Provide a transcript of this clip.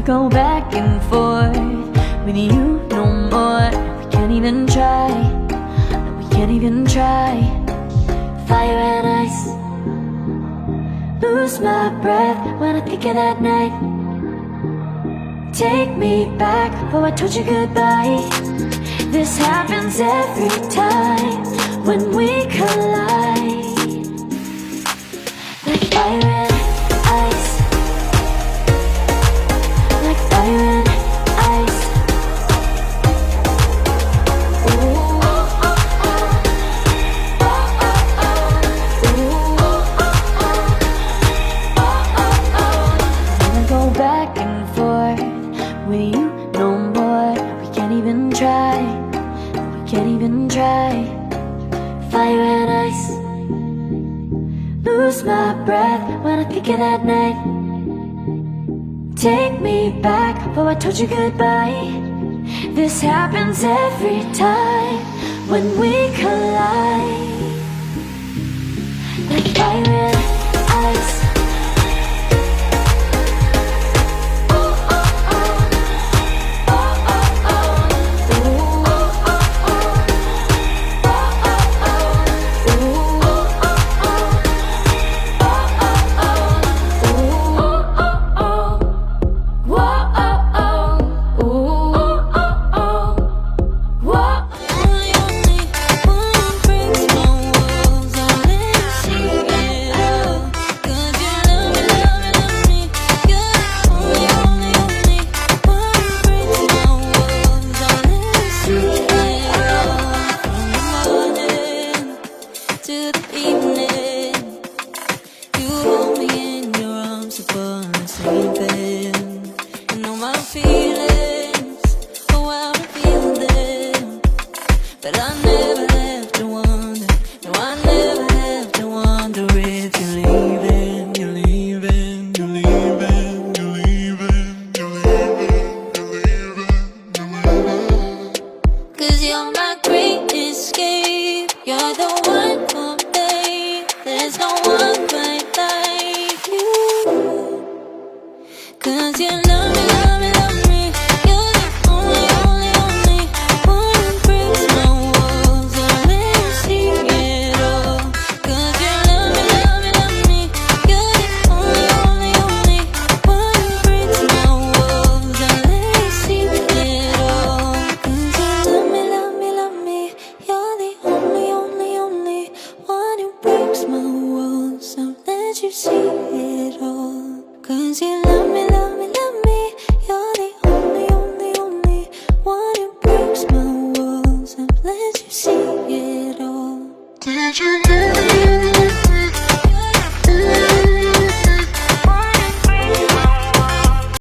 go back and forth with you no more. We can't even try, no, we can't even try. Fire and ice, lose my breath when I think of that night. Take me back, oh I told you goodbye. This happens every time when we collide. Like fire and ice, like fire and ice. Ooh, oh, oh, oh. Oh, oh, oh. Ooh, oh, oh, oh. Oh, oh, oh. Wanna go back and forth with you no more. We can't even try, we can't even try. Fire and ice, lose my breath when I think of that night. Take me back, oh I told you goodbye. This happens every time when we collide. Like fire and ice. But I never have to wonder, no I never have to wonder if you're leaving, you're leaving, you're leaving, you're leaving, you're leaving, you're leaving, you're leaving. 'Cause you're my great escape, you're the one for me, there's no one quite like you. 'Cause you love me, love me, love me, you're the only, only, only one who breaks my walls and let me see it all. 'Cause you love me, love me, love me, you're the only, only, only one who breaks my walls and let me see it all. 'Cause you love me, love me, love me, you're the only, only, only one who breaks my walls and let you see it all. 'Cause you love me, love me, love me, you're the only, only, only one who breaks my walls and lets you see it all. Did you